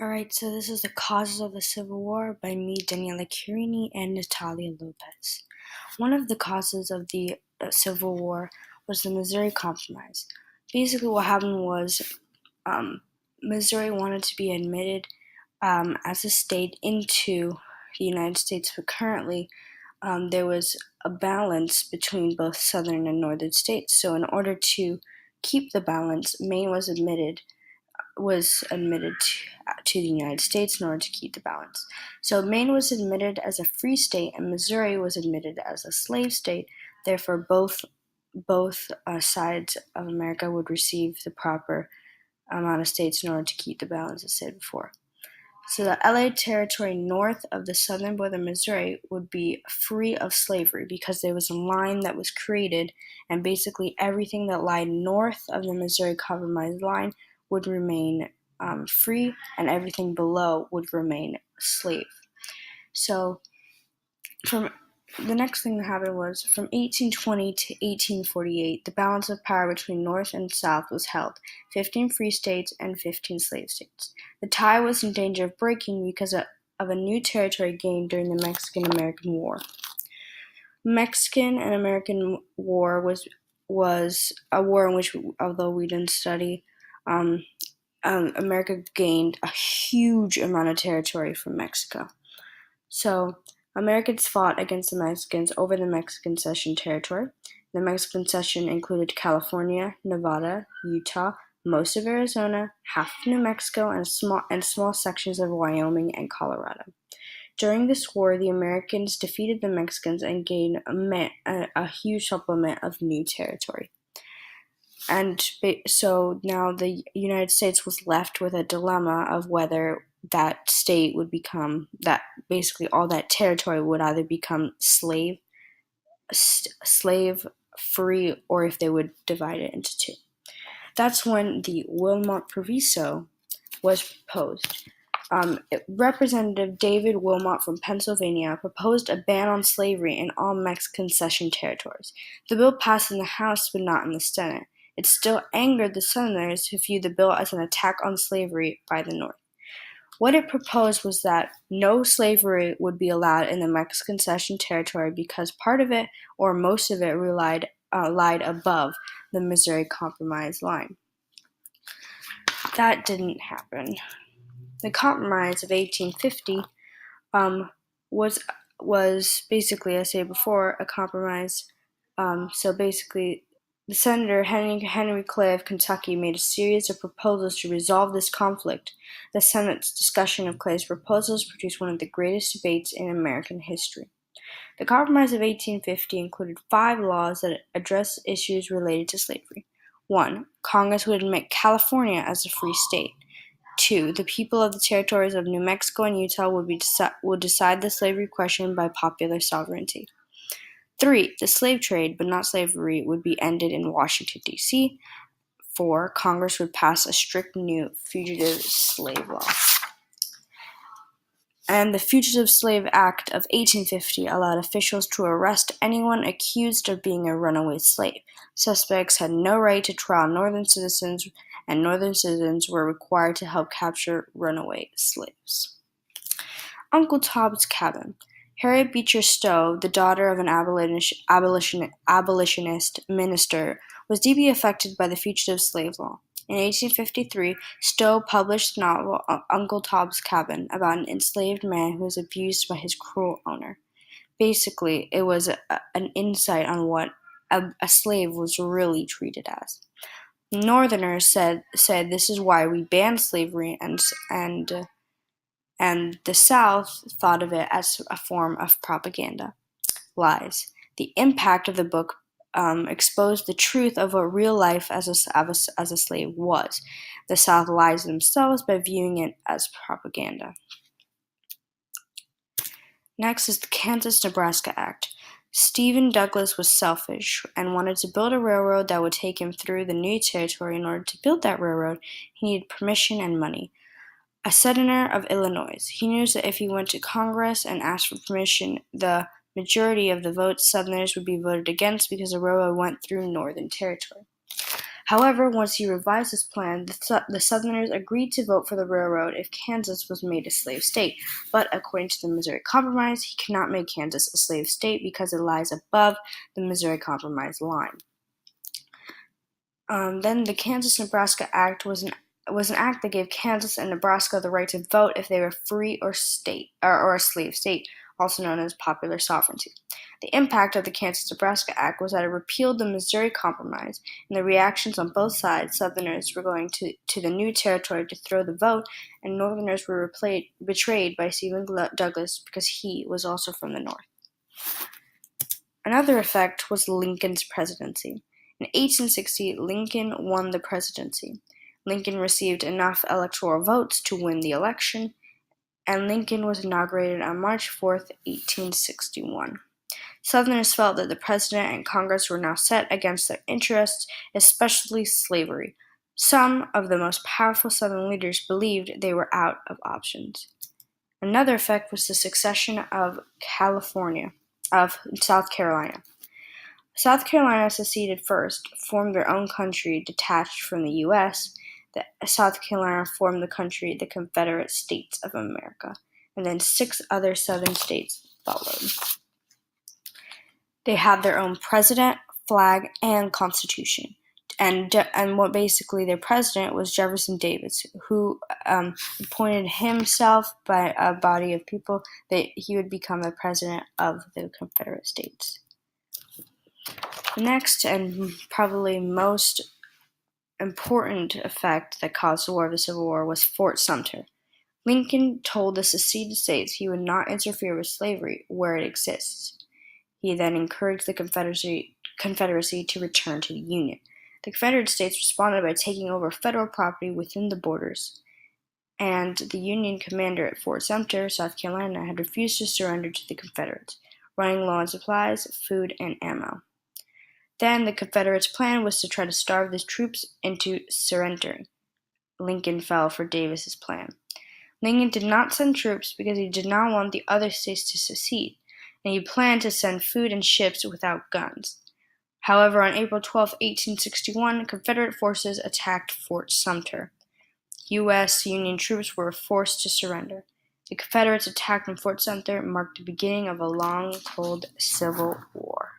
Alright, so this is The Causes of the Civil War by me, Daniela Quirini, and Natalia Lopez. One of the causes of the Civil War was the Missouri Compromise. Basically, what happened was Missouri wanted to be admitted as a state into the United States, but currently there was a balance between both southern and northern states. So, in order to keep the balance, Maine was admitted to the United States in order to keep the balance. So Maine was admitted as a free state, and Missouri was admitted as a slave state. Therefore, both sides of America would receive the proper amount of states in order to keep the balance, as said before. So the LA territory north of the southern border of Missouri would be free of slavery because there was a line that was created, and basically everything that lied north of the Missouri Compromise line would remain free, and everything below would remain slave. So the next thing that happened was from 1820 to 1848, the balance of power between North and South was held, 15 free states and 15 slave states. The tie was in danger of breaking because of a new territory gained during the Mexican-American War. Mexican and American War was a war in which, although we didn't study, America gained a huge amount of territory from Mexico. So Americans fought against the Mexicans over the Mexican Cession territory. The Mexican Cession included California, Nevada, Utah, most of Arizona, half of New Mexico, and small sections of Wyoming and Colorado. During this war, the Americans defeated the Mexicans and gained a huge supplement of new territory. And so now the United States was left with a dilemma of whether that state would become, that basically all that territory would either become slave free, or if they would divide it into two. That's when the Wilmot Proviso was proposed. Representative David Wilmot from Pennsylvania proposed a ban on slavery in all Mexican Cession territories. The bill passed in the House but not in the Senate. It still angered the Southerners, who viewed the bill as an attack on slavery by the North. What it proposed was that no slavery would be allowed in the Mexican Cession territory because part of it, or most of it, lied above the Missouri Compromise line. That didn't happen. The Compromise of 1850 was basically, as I said before, a compromise. So basically, the Senator Henry Clay of Kentucky made a series of proposals to resolve this conflict. The Senate's discussion of Clay's proposals produced one of the greatest debates in American history. The Compromise of 1850 included 5 laws that addressed issues related to slavery. 1. Congress would admit California as a free state. 2. The people of the territories of New Mexico and Utah would decide the slavery question by popular sovereignty. 3. The slave trade, but not slavery, would be ended in Washington, D.C. 4. Congress would pass a strict new fugitive slave law. And the Fugitive Slave Act of 1850 allowed officials to arrest anyone accused of being a runaway slave. Suspects had no right to trial Northern citizens, and Northern citizens were required to help capture runaway slaves. Uncle Tom's Cabin. Harriet Beecher Stowe, the daughter of an abolitionist minister, was deeply affected by the fugitive slave law. In 1853, Stowe published the novel Uncle Tom's Cabin about an enslaved man who was abused by his cruel owner. Basically, it was an insight on what a slave was really treated as. Northerners said this is why we banned slavery, and the South thought of it as a form of propaganda. Lies. The impact of the book exposed the truth of what real life as a slave was. The South lies themselves by viewing it as propaganda. Next is the Kansas-Nebraska Act. Stephen Douglas was selfish and wanted to build a railroad that would take him through the new territory. In order to build that railroad, he needed permission and money. A senator of Illinois, he knew that if he went to Congress and asked for permission, the majority of the votes Southerners would be voted against because the railroad went through Northern territory. However, once he revised his plan, the Southerners agreed to vote for the railroad if Kansas was made a slave state. But according to the Missouri Compromise, he cannot make Kansas a slave state because it lies above the Missouri Compromise line. Then the Kansas-Nebraska Act was an act that gave Kansas and Nebraska the right to vote if they were free or a slave state, also known as popular sovereignty. The impact of the Kansas-Nebraska Act was that it repealed the Missouri Compromise, and the reactions on both sides, Southerners were going to the new territory to throw the vote, and Northerners were betrayed by Stephen Douglas because he was also from the North. Another effect was Lincoln's presidency. In 1860, Lincoln won the presidency. Lincoln received enough electoral votes to win the election, and Lincoln was inaugurated on March 4, 1861. Southerners felt that the president and Congress were now set against their interests, especially slavery. Some of the most powerful Southern leaders believed they were out of options. Another effect was the secession of South Carolina. South Carolina seceded first, formed their own country detached from the U.S. South Carolina formed the country the Confederate States of America, and then 6 other Southern states followed. They had their own president, flag, and constitution. And what basically their president was Jefferson Davis, who appointed himself by a body of people that he would become the president of the Confederate States. Next, and probably most important effect that caused the War of the Civil War was Fort Sumter. Lincoln told the seceded states he would not interfere with slavery where it exists. He then encouraged the Confederacy to return to the Union. The Confederate States responded by taking over federal property within the borders, and the Union commander at Fort Sumter, South Carolina, had refused to surrender to the Confederates, running low on supplies, food, and ammo. Then the Confederates' plan was to try to starve the troops into surrendering. Lincoln fell for Davis's plan. Lincoln did not send troops because he did not want the other states to secede, and he planned to send food and ships without guns. However, on April 12, 1861, Confederate forces attacked Fort Sumter. U.S. Union troops were forced to surrender. The Confederates' attack on Fort Sumter marked the beginning of a long, cold Civil War.